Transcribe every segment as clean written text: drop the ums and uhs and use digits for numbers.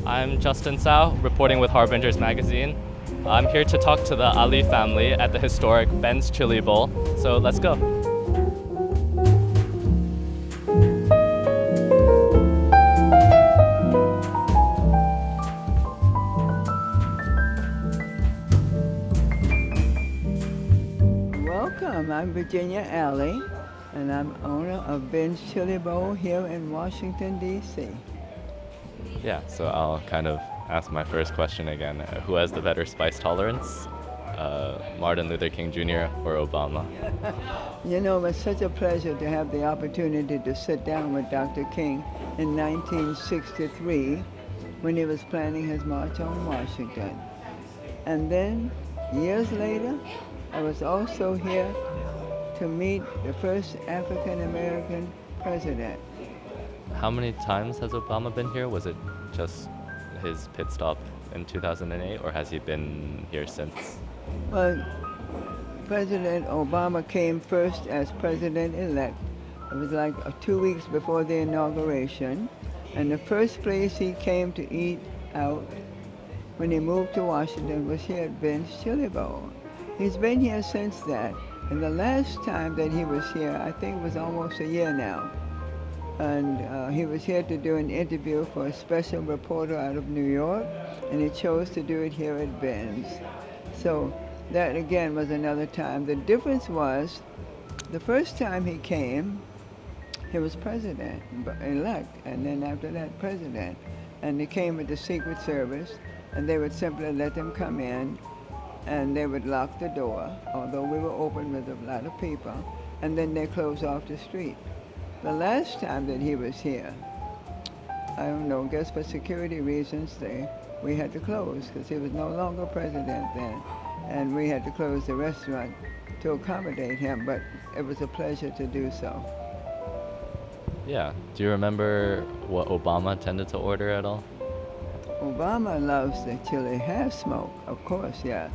I'm Justin Sau, reporting with Harbingers Magazine. I'm here to talk to the Ali family at the historic Ben's Chili Bowl, so let's go. Welcome, I'm Virginia Alley, and I'm owner of Ben's Chili Bowl here in Washington, D.C. Yeah, so I'll kind of ask my first question again. Who has the better spice tolerance? Martin Luther King Jr. or Obama? You know, it's such a pleasure to have the opportunity to sit down with Dr. King in 1963 when he was planning his March on Washington. And then, years later, I was also here to meet the first African American president. How many times has Obama been here? Was it just his pit stop in 2008, or has he been here since? Well, President Obama came first as president-elect. It was like 2 weeks before the inauguration. And the first place he came to eat out when he moved to Washington was here at Ben's Chili Bowl. He's been here since that. And the last time that he was here, I think, was almost a year now. And he was here to do an interview for a special reporter out of New York, and he chose to do it here at Ben's. So that, again, was another time. The difference was, the first time he came, he was president-elect, and then after that, president. And he came with the Secret Service, and they would simply let them come in, and they would lock the door, although we were open with a lot of people, and then they closed off the street. The last time that he was here, I don't know, I guess for security reasons, we had to close because he was no longer president then, and we had to close the restaurant to accommodate him, but it was a pleasure to do so. Yeah. Do you remember what Obama tended to order at all? Obama loves the chili half smoke, of course, yeah.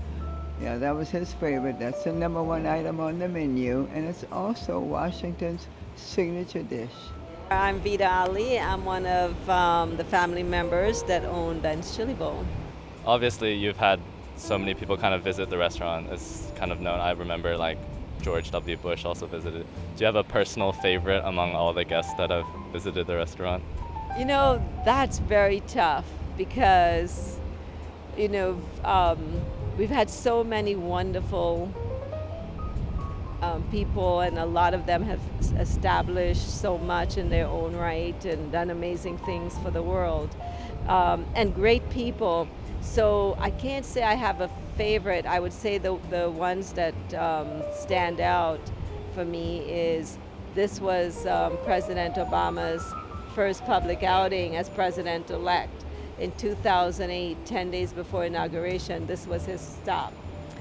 Yeah, that was his favorite. That's the number one item on the menu, and it's also Washington's signature dish. I'm Vida Ali. I'm one of the family members that own Ben's Chili Bowl. Obviously, you've had so many people kind of visit the restaurant. It's kind of known. I remember like George W. Bush also visited. Do you have a personal favorite among all the guests that have visited the restaurant? You know, that's very tough because, you know, we've had so many wonderful people, and a lot of them have established so much in their own right and done amazing things for the world, and great people. So I can't say I have a favorite. I would say the ones that stand out for me is this was President Obama's first public outing as president-elect in 2008, 10 days before inauguration. This was his stop.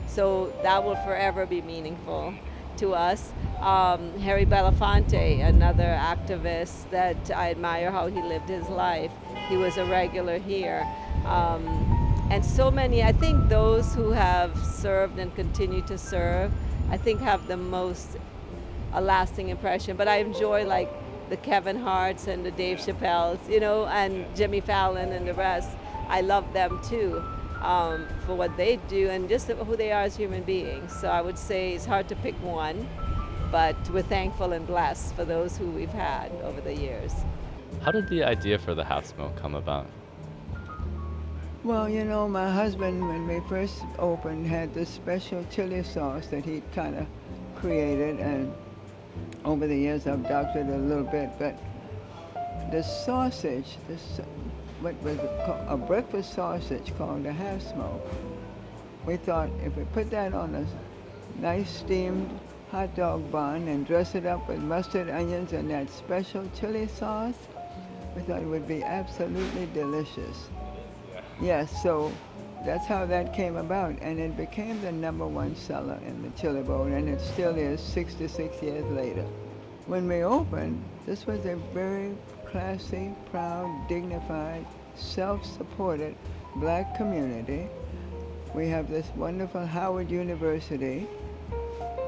So that will forever be meaningful to us. Harry Belafonte, another activist that I admire how he lived his life. He was a regular here. And so many, I think those who have served and continue to serve, I think have the most a lasting impression. But I enjoy like the Kevin Harts and the Dave Chappelles, you know, and Jimmy Fallon and the rest. I love them too. For what they do and just who they are as human beings. So I would say it's hard to pick one, but we're thankful and blessed for those who we've had over the years. How did the idea for the half smoke come about? Well, you know, my husband, when we first opened, had this special chili sauce that he kind of created, and over the years I've doctored it a little bit, but the sausage, what was it called? A breakfast sausage called a half smoke. We thought if we put that on a nice steamed hot dog bun and dress it up with mustard, onions, and that special chili sauce, we thought it would be absolutely delicious. Yes, so that's how that came about, and it became the number one seller in the chili bowl, and it still is 66 years later. When we opened, this was a very classy, proud, dignified, self-supported black community. We have this wonderful Howard University,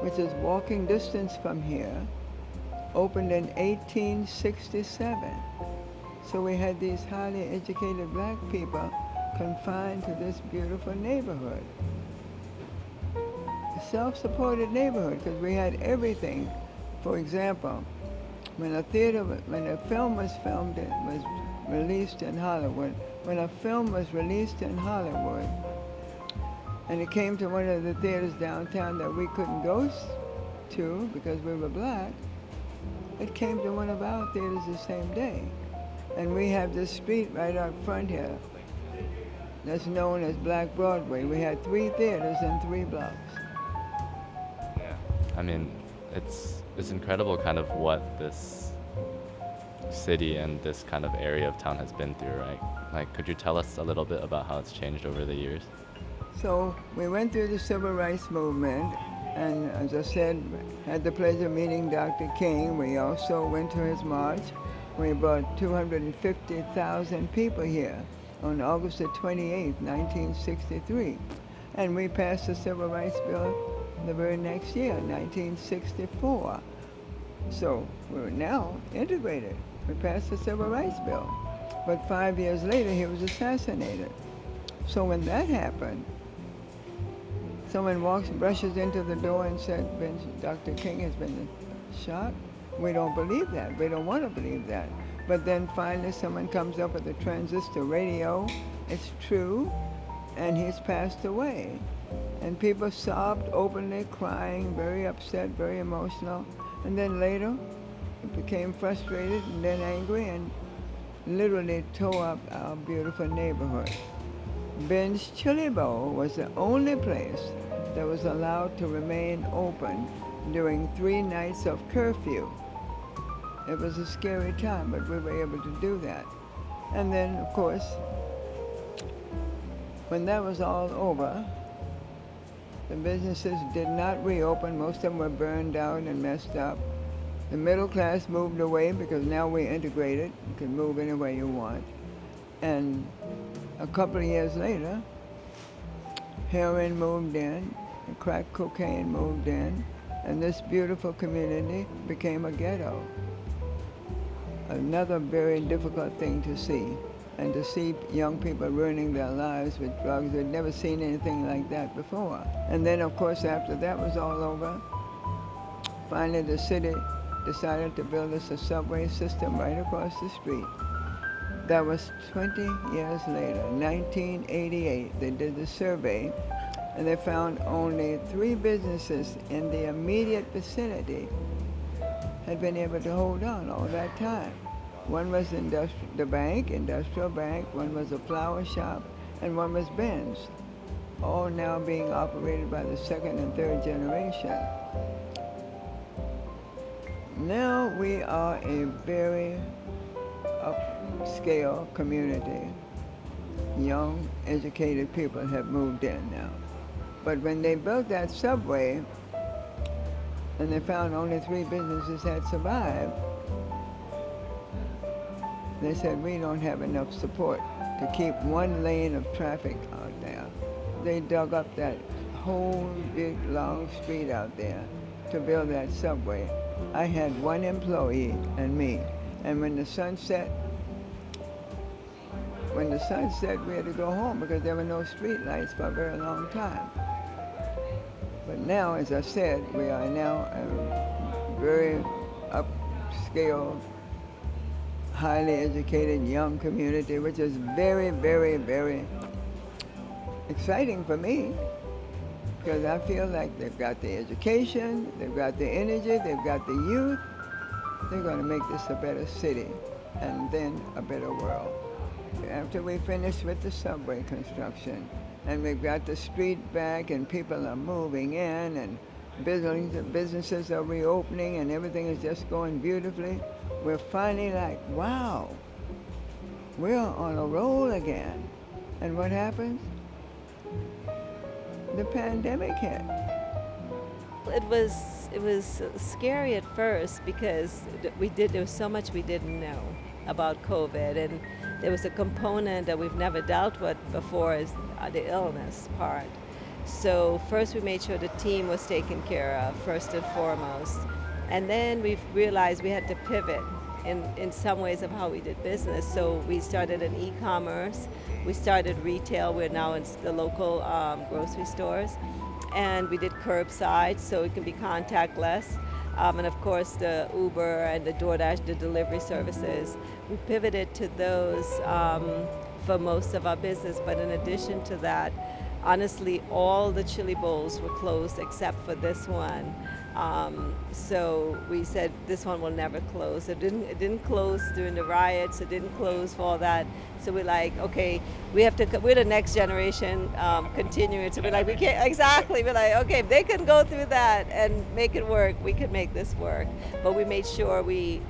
which is walking distance from here. opened in 1867. So we had these highly educated black people confined to this beautiful neighborhood. A self-supported neighborhood because we had everything. For example, when a film was filmed, it was released in Hollywood. When a film was released in Hollywood, and it came to one of the theaters downtown that we couldn't go to because we were black, it came to one of our theaters the same day. And we have this street right out front here that's known as Black Broadway. We had 3 theaters in 3 blocks. Yeah. I mean, it's incredible kind of what this city and this kind of area of town has been through, right? Like, could you tell us a little bit about how it's changed over the years? So we went through the civil rights movement, and as I said, had the pleasure of meeting Dr. King. We also went to his march. We brought 250,000 people here on August the 28th, 1963. And we passed the Civil Rights Bill the very next year, 1964. So we're now integrated. We passed the Civil Rights Bill. But 5 years later, he was assassinated. So when that happened, someone brushes into the door and said, Dr. King has been shot. We don't believe that. We don't want to believe that. But then finally someone comes up with a transistor radio. It's true, and he's passed away. And people sobbed openly, crying, very upset, very emotional. And then later, it became frustrated and then angry and literally tore up our beautiful neighborhood. Ben's Chili Bowl was the only place that was allowed to remain open during 3 nights of curfew. It was a scary time, but we were able to do that. And then, of course, when that was all over, the businesses did not reopen. Most of them were burned out and messed up. The middle class moved away because now we're integrated. You can move any way you want. And a couple of years later, heroin moved in, and crack cocaine moved in, and this beautiful community became a ghetto. Another very difficult thing to see, and to see young people ruining their lives with drugs. They'd never seen anything like that before. And then, of course, after that was all over, finally the city decided to build us a subway system right across the street. That was 20 years later, 1988. They did the survey, and they found only 3 businesses in the immediate vicinity had been able to hold on all that time. One was the bank, Industrial Bank, one was a flower shop, and one was Ben's, all now being operated by the 2nd and 3rd generation. Now we are a very upscale community. Young, educated people have moved in now. But when they built that subway, and they found only 3 businesses had survived, they said, we don't have enough support to keep 1 lane of traffic out there. They dug up that whole big, long street out there to build that subway. I had 1 employee and me. And when the sun set, we had to go home because there were no street lights for a very long time. But now, as I said, we are now a very upscale, highly educated young community, which is very, very, very exciting for me, because I feel like they've got the education, they've got the energy, they've got the youth. They're going to make this a better city and then a better world. After we finish with the subway construction, and we've got the street back, and people are moving in, and businesses are reopening, and everything is just going beautifully, we're finally like, wow, we're on a roll again. And what happens? The pandemic hit. It was scary at first because there was so much we didn't know about COVID, and there was a component that we've never dealt with before, is the illness part. So first we made sure the team was taken care of, first and foremost. And then we realized we had to pivot in some ways of how we did business. So we started an e-commerce, we started retail, we're now in the local grocery stores, and we did curbside so it can be contactless. And of course the Uber and the DoorDash, the delivery services. We pivoted to those for most of our business, but in addition to that, honestly, all the chili bowls were closed except for this one. So we said this one will never close. It didn't close during the riots. It didn't close for all that. So we're like, okay, we have to. We're the next generation continuing. So we're like, we can't exactly. We're like, okay, if they can go through that and make it work, we can make this work. But we made sure we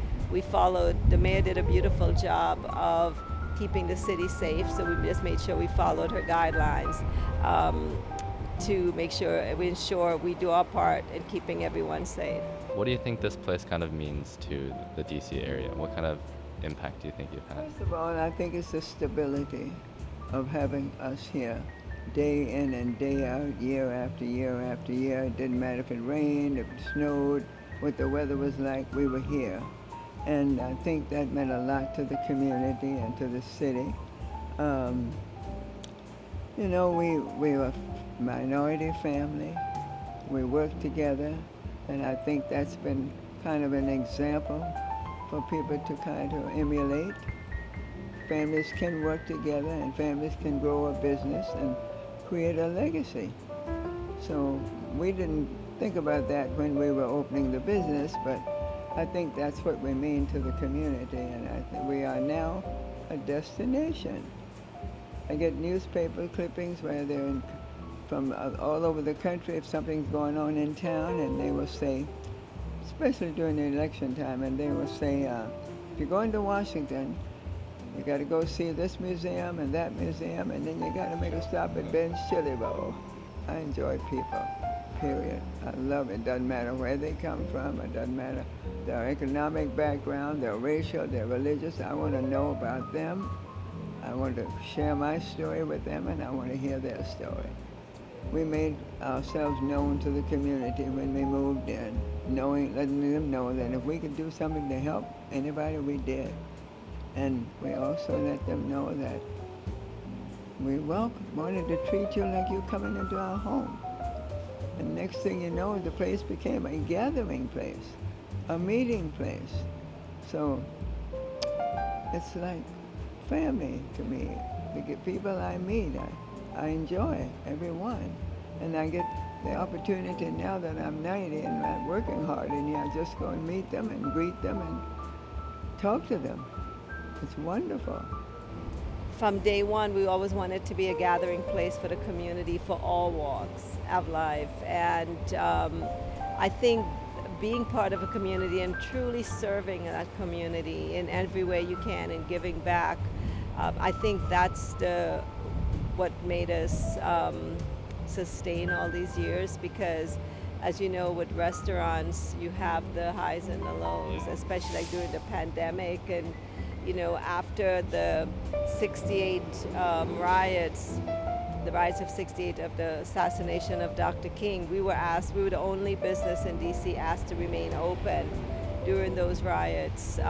followed. The mayor did a beautiful job of keeping the city safe. So we just made sure we followed her guidelines. To make sure we ensure we do our part in keeping everyone safe. What do you think this place kind of means to the DC area? What kind of impact do you think you've had? First of all, I think it's the stability of having us here day in and day out, year after year after year. It didn't matter if it rained, if it snowed, what the weather was like, we were here. And I think that meant a lot to the community and to the city. You know, we were a minority family. We worked together, and I think that's been kind of an example for people to kind of emulate. Families can work together, and families can grow a business and create a legacy. So we didn't think about that when we were opening the business, but I think that's what we mean to the community, and I think we are now a destination. I get newspaper clippings where they're from all over the country if something's going on in town, and they will say, especially during the election time, and they will say, if you're going to Washington, you got to go see this museum and that museum, and then you got to make a stop at Ben's Chili Bowl. I enjoy people, period. I love it. Doesn't matter where they come from. It doesn't matter their economic background, their racial, their religious. I want to know about them. I want to share my story with them, and I want to hear their story. We made ourselves known to the community when we moved in, letting them know that if we could do something to help anybody, we did. And we also let them know that we wanted to treat you like you're coming into our home. And next thing you know, the place became a gathering place, a meeting place. So it's like family to me. The people I meet, I enjoy everyone. And I get the opportunity now that I'm 90 and I'm working hard in here, I just go and meet them and greet them and talk to them. It's wonderful. From day one, we always wanted to be a gathering place for the community for all walks of life. And I think being part of a community and truly serving that community in every way you can and giving back, I think that's what made us sustain all these years, because as you know, with restaurants, you have the highs and the lows, especially like during the pandemic. And you know, after the 68 riots, the riots of 68 of the assassination of Dr. King, we were the only business in DC asked to remain open during those riots.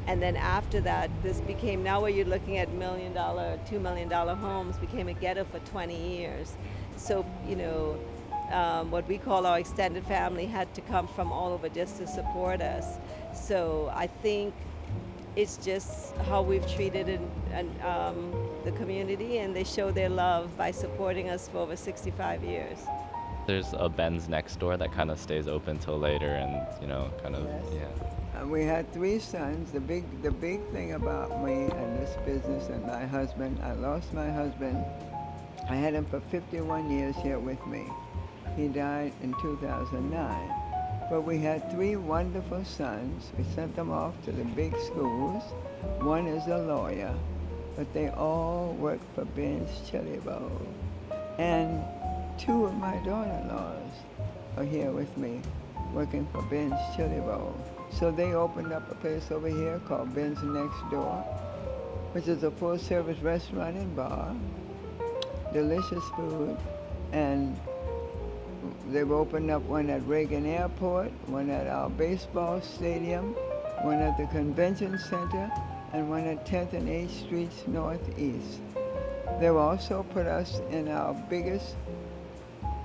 And then after that, this became, now where you're looking at $1 million, $2 million homes, became a ghetto for 20 years. So, you know, what we call our extended family had to come from all over just to support us. So I think it's just how we've treated the community, and they show their love by supporting us for over 65 years. There's a Ben's next door that kind of stays open till later, and you know, kind of, yeah. We had 3 sons. The big thing about me and this business and my husband, I lost my husband. I had him for 51 years here with me. He died in 2009. But we had 3 wonderful sons. We sent them off to the big schools. One is a lawyer, but they all work for Ben's Chili Bowl. And 2 of my daughter-in-laws are here with me, working for Ben's Chili Bowl. So they opened up a place over here called Ben's Next Door, which is a full-service restaurant and bar, delicious food, and they've opened up one at Reagan Airport, one at our baseball stadium, one at the convention center, and one at 10th and 8th Streets Northeast. They've also put us in our biggest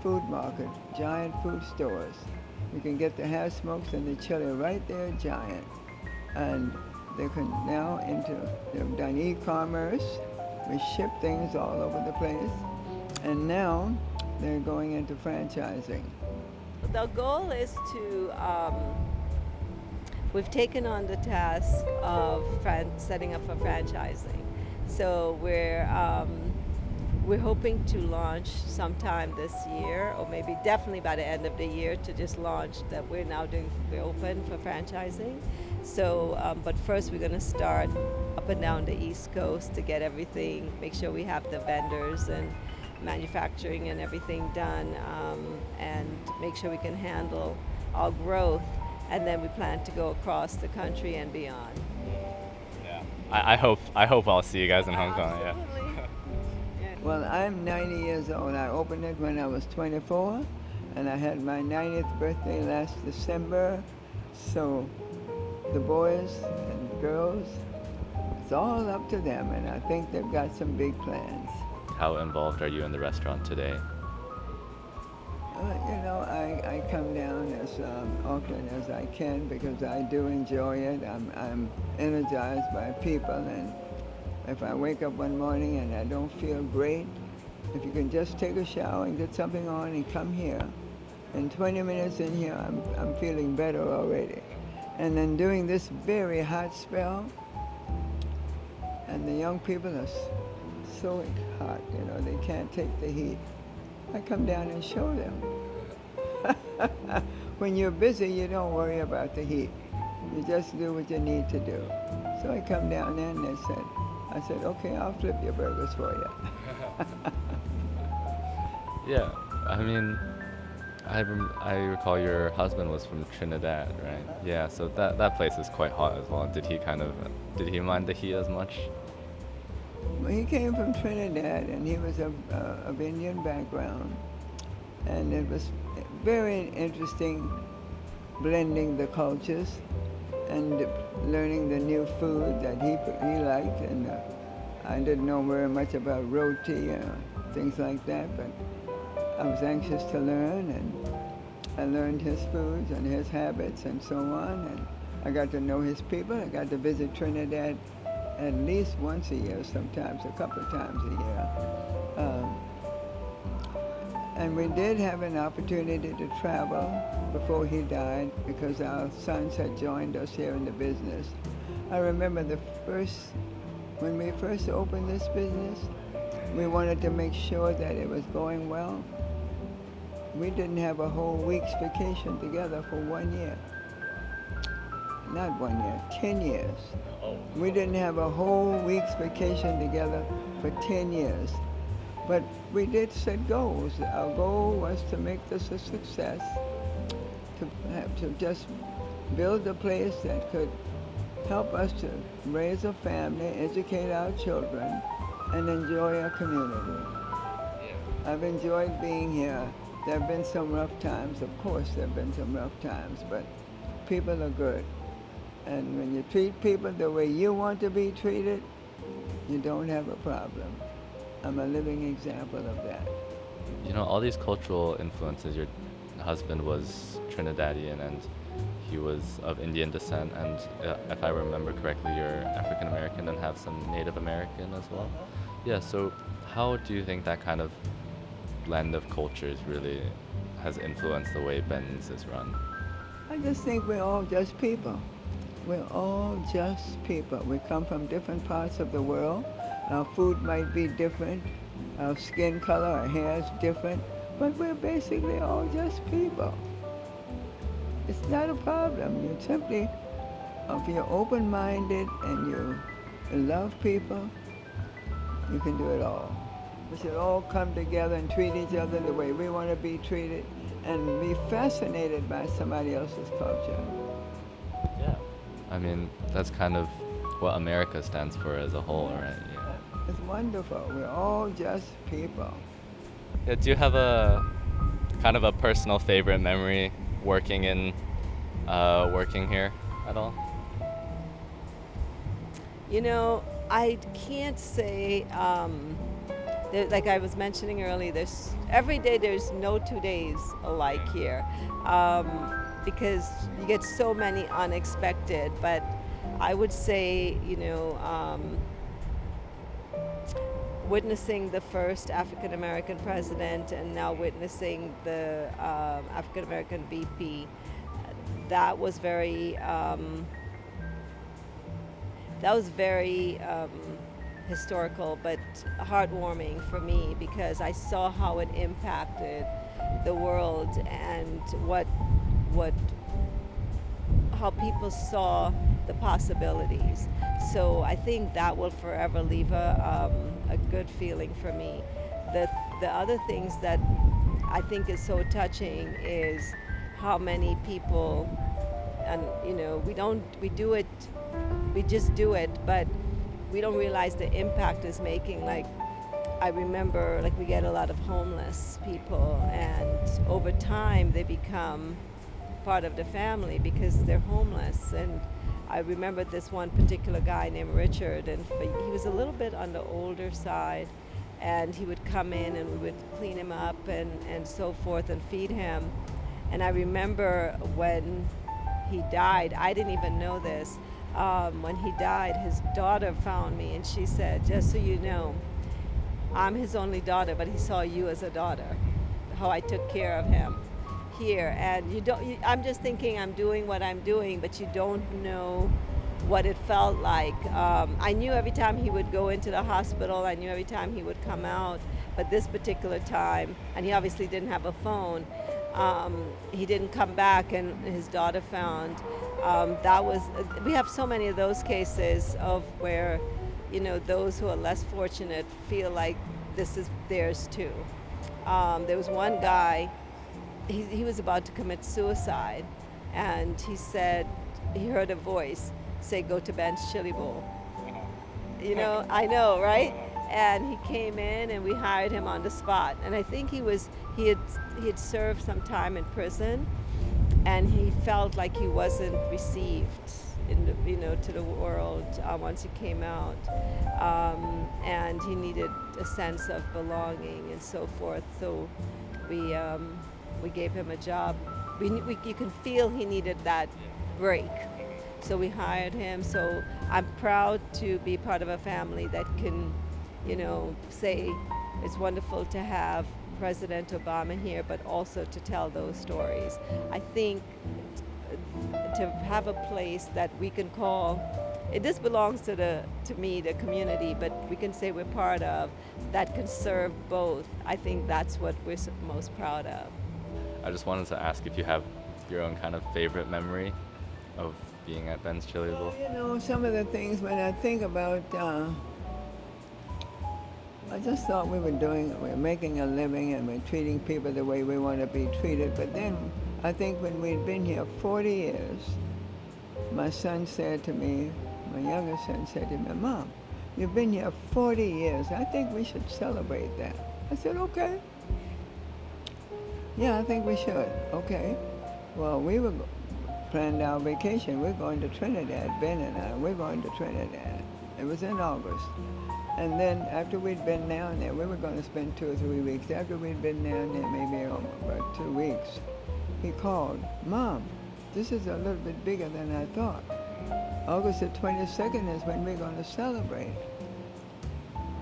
food market, Giant food stores. You can get the hash smokes and the chili right there, Giant. And they can now they've done e-commerce. We ship things all over the place. And now they're going into franchising. The goal is to, we've taken on the task of setting up for franchising. So we're hoping to launch sometime this year, or maybe definitely by the end of the year, to just launch that we're open for franchising. So, but first we're going to start up and down the East Coast to get everything, make sure we have the vendors and manufacturing and everything done, and make sure we can handle our growth. And then we plan to go across the country and beyond. Yeah. I hope I'll see you guys in Hong Kong. Yeah. Absolutely. Well, I'm 90 years old. I opened it when I was 24, and I had my 90th birthday last December. So the boys and girls, it's all up to them, and I think they've got some big plans. How involved are you in the restaurant today? I come down as often as I can because I do enjoy it. I'm energized by people, and if I wake up one morning and I don't feel great, if you can just take a shower and get something on and come here, in 20 minutes in here, I'm feeling better already. And then during this very hot spell, and the young people are so hot, they can't take the heat. I come down and show them. When you're busy, you don't worry about the heat. You just do what you need to do. So I come down there and I said, okay, I'll flip your burgers for you. Yeah, I mean, I recall your husband was from Trinidad, right? Yeah, so that place is quite hot as well. Did he mind the heat as much? Well, he came from Trinidad, and he was of Indian background, and it was very interesting blending the cultures and learning the new food that he liked. And I didn't know very much about roti and things like that, but I was anxious to learn, and I learned his foods and his habits and so on, and I got to know his people. I got to visit Trinidad at least once a year, sometimes a couple of times a year. And we did have an opportunity to travel before he died because our sons had joined us here in the business. I remember when we first opened this business, we wanted to make sure that it was going well. We didn't have a whole week's vacation together for 1 year. Not 1 year, 10 years. We didn't have a whole week's vacation together for 10 years. But we did set goals. Our goal was to make this a success, to just build a place that could help us to raise a family, educate our children, and enjoy our community. I've enjoyed being here. There have been some rough times, of course there have been some rough times, but people are good. And when you treat people the way you want to be treated, you don't have a problem. I'm a living example of that. All these cultural influences, your husband was Trinidadian and he was of Indian descent, and if I remember correctly, you're African American and have some Native American as well. Yeah, so how do you think that kind of blend of cultures really has influenced the way Ben's is run? I just think we're all just people. We're all just people. We come from different parts of the world. Our food might be different. Our skin color, our hair is different. But we're basically all just people. It's not a problem. You simply, if you're open-minded and you love people, you can do it all. We should all come together and treat each other the way we want to be treated and be fascinated by somebody else's culture. Yeah. I mean, that's kind of what America stands for as a whole, right? Yeah. It's wonderful. We're all just people. Yeah, do you have a kind of a personal favorite memory working here at all? You know, I can't say, like I was mentioning earlier, there's every day there's no 2 days alike here, because you get so many unexpected. But I would say, witnessing the first African American president and now witnessing the African American VP, that was very historical but heartwarming for me, because I saw how it impacted the world and what how people saw the possibilities. So I think that will forever leave a good feeling for me. The other things that I think is so touching is how many people, and we just do it, but we don't realize the impact it's making. Like, I remember, like, we get a lot of homeless people, and over time they become part of the family because they're homeless. And I remember this one particular guy named Richard, and he was a little bit on the older side, and he would come in and we would clean him up and so forth and feed him. And I remember when he died, I didn't even know this. When he died, his daughter found me, and she said, "Just so you know, I'm his only daughter, but he saw you as a daughter, how I took care of him here." And I'm just thinking I'm doing what I'm doing, but you don't know what it felt like. I knew every time he would go into the hospital, I knew every time he would come out, but this particular time, and he obviously didn't have a phone, he didn't come back, and his daughter found. We have so many of those cases of where, those who are less fortunate feel like this is theirs too. There was one guy, he was about to commit suicide, and he said he heard a voice say, "Go to Ben's Chili Bowl." I know, right? And he came in, and we hired him on the spot. And I think he had served some time in prison, and he felt like he wasn't received to the world once he came out, and he needed a sense of belonging and so forth. So we gave him a job. You can feel he needed that break, so we hired him. So I'm proud to be part of a family that can, say it's wonderful to have President Obama here, but also to tell those stories. I think to have a place that we can call, this belongs to me, the community, but we can say we're part of, that can serve both. I think that's what we're most proud of. I just wanted to ask if you have your own kind of favorite memory of being at Ben's Chili Bowl. Some of the things when I think about, I just thought we're making a living and we're treating people the way we want to be treated. But then I think when we'd been here 40 years, my son said to me, my younger son said to me, "Mom, you've been here 40 years. I think we should celebrate that." I said, "Okay." "Yeah, I think we should." "Okay." Well, we were planned our vacation. We're going to Trinidad, Ben and I. We're going to Trinidad. It was in August. And then after we'd been down there, we were going to spend 2 or 3 weeks. After we'd been down there maybe about 2 weeks, he called, "Mom, this is a little bit bigger than I thought. August the 22nd is when we're going to celebrate.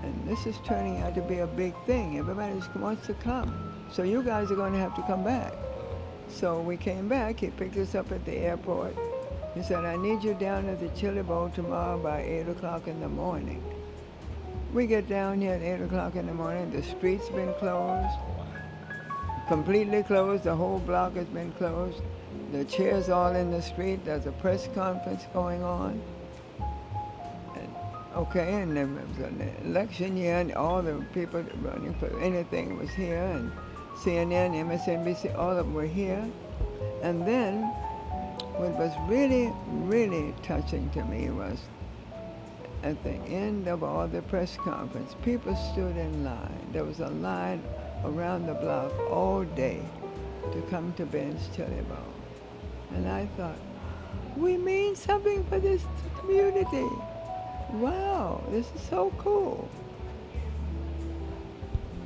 And this is turning out to be a big thing. Everybody wants to come. So you guys are going to have to come back." So we came back. He picked us up at the airport. He said, "I need you down at the Chili Bowl tomorrow by 8 o'clock in the morning." We get down here at 8 o'clock in the morning. The street's been closed, completely closed. The whole block has been closed. The chairs all in the street. There's a press conference going on. And there was an election year, and all the people running for anything was here, and CNN, MSNBC, all of them were here. And then what was really, really touching to me was at the end of all the press conference, people stood in line. There was a line around the block all day to come to Ben's Chili Bowl. And I thought, we mean something for this community. Wow, this is so cool.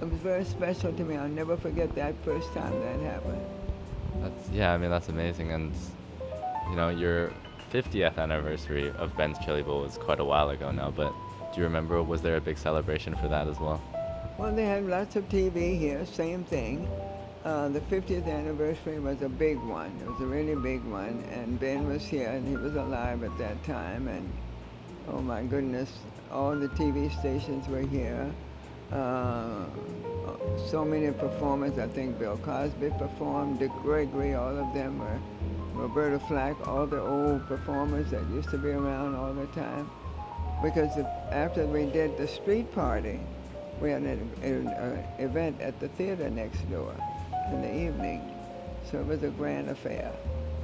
It was very special to me. I'll never forget that first time that happened. Yeah, I mean that's amazing, and your 50th anniversary of Ben's Chili Bowl was quite a while ago now. But do you remember? Was there a big celebration for that as well? Well, they had lots of TV here, same thing. The 50th anniversary was a big one. It was a really big one, and Ben was here, and he was alive at that time, and oh my goodness, all the TV stations were here. So many performers. I think Bill Cosby performed, Dick Gregory, all of them were, Roberta Flack, all the old performers that used to be around all the time. Because after we did the street party, we had an event at the theater next door in the evening. So it was a grand affair.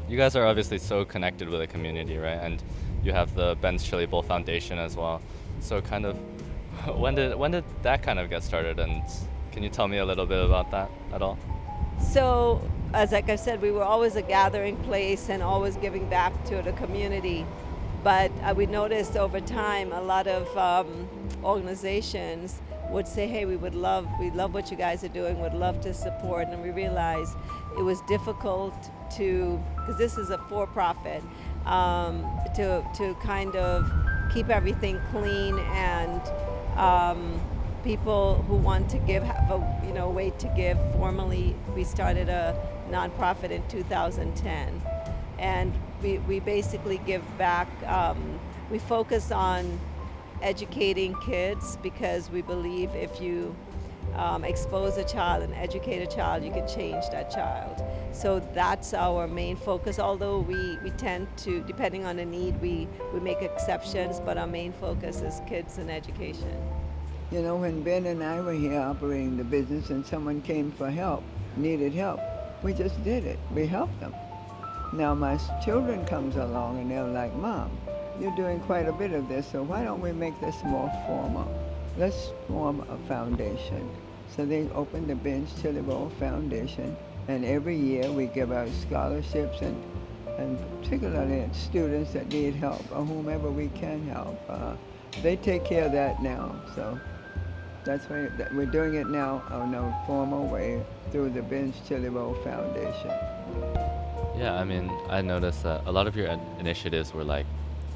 You guys are obviously so connected with the community, right? And you have the Ben's Chili Bowl Foundation as well. So kind of, when did that kind of get started? And can you tell me a little bit about that at all? So, like I said, we were always a gathering place and always giving back to the community. But we noticed over time a lot of organizations would say, hey, we love what you guys are doing, would love to support. And we realized it was difficult to, because this is a for-profit, to kind of keep everything clean, and people who want to give have a way to give formally. We started a nonprofit in 2010, and we basically give back. We focus on educating kids, because we believe if you expose a child and educate a child, you can change that child. So that's our main focus, although we tend to, depending on the need, we make exceptions, but our main focus is kids and education. You know, when Ben and I were here operating the business and someone came for help, needed help, we just did it. We helped them. Now my children comes along and they're like, Mom, you're doing quite a bit of this, so why don't we make this more formal? Let's form a foundation. So they opened the Ben's Chili Bowl Foundation, and every year we give out scholarships and particularly students that need help or whomever we can help. They take care of that now, so that's why we're doing it now in a formal way through the Ben's Chili Bowl Foundation. Yeah, I mean, I noticed that a lot of your initiatives were like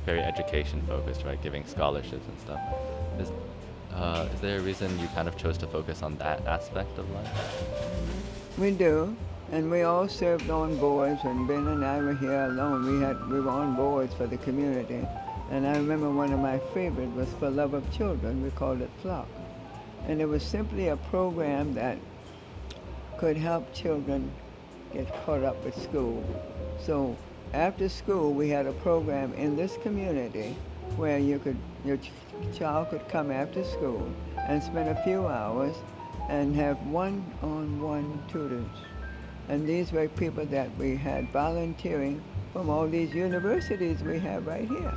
very education focused, right? Giving scholarships and stuff. Is there a reason you kind of chose to focus on that aspect of life? We do, and we all served on boards. When Ben and I were here alone, we were on boards for the community. And I remember one of my favorites was For Love of Children. We called it Flock. And it was simply a program that could help children get caught up with school. So after school, we had a program in this community where your child could come after school and spend a few hours and have one-on-one tutors. And these were people that we had volunteering from all these universities we have right here.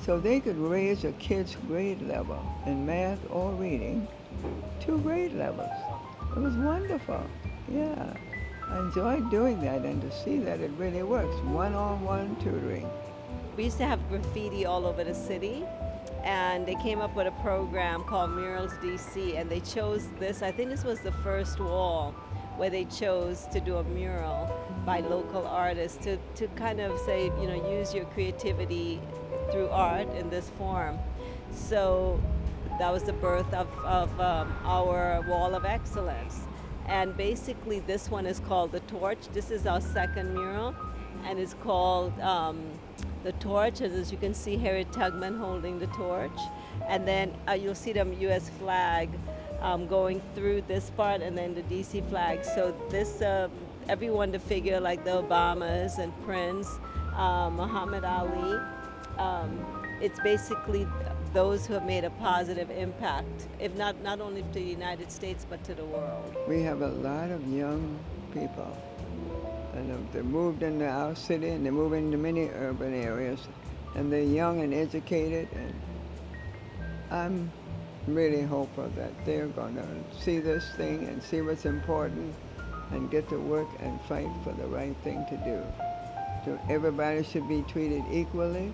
So they could raise a kid's grade level in math or reading, 2 grade levels. It was wonderful, yeah. I enjoyed doing that, and to see that it really works, one-on-one tutoring. We used to have graffiti all over the city, and they came up with a program called Murals DC, and they chose this. I think this was the first wall where they chose to do a mural by local artists to kind of say, use your creativity through art in this form. So that was the birth of our Wall of Excellence. And basically this one is called The Torch. This is our second mural, and it's called The Torch. And as you can see, Harriet Tubman holding the torch. And then you'll see the U.S. flag going through this part, and then the D.C. flag. So this, everyone to figure like the Obamas and Prince, Muhammad Ali, it's basically those who have made a positive impact, if not only to the United States, but to the world. We have a lot of young people, and they moved into our city, and they move into many urban areas, and they're young and educated, and I'm really hopeful that they're going to see this thing and see what's important and get to work and fight for the right thing to do. So everybody should be treated equally,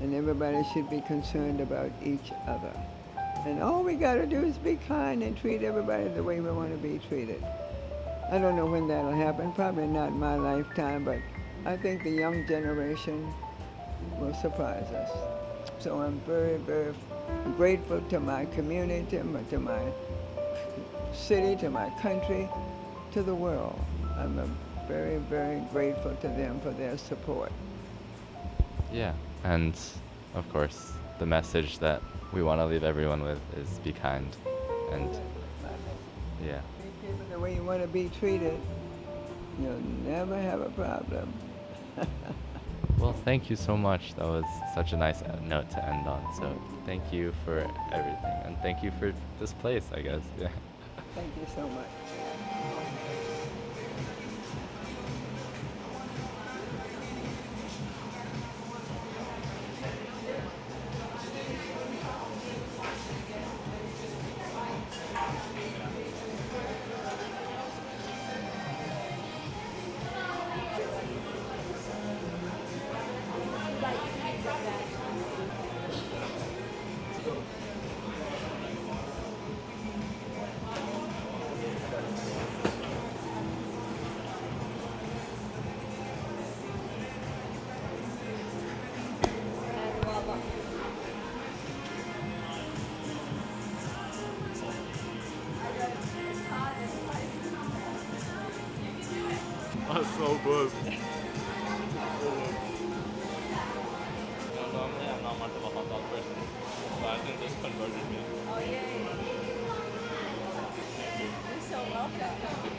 and everybody should be concerned about each other. And all we got to do is be kind and treat everybody the way we want to be treated. I don't know when that'll happen, probably not in my lifetime, but I think the young generation will surprise us. So I'm very, very grateful to my community, to my city, to my country, to the world. I'm very, very grateful to them for their support. Yeah, and of course, the message that we want to leave everyone with is be kind. And yeah. Treat people the way you want to be treated. You'll never have a problem. Well, thank you so much. That was such a nice note to end on. So thank you for everything. And thank you for this place, I guess. Yeah. Thank you so much. That's so good. Normally I'm not much of a hot dog person, but I think this converted me. Oh, yay. You're so welcome.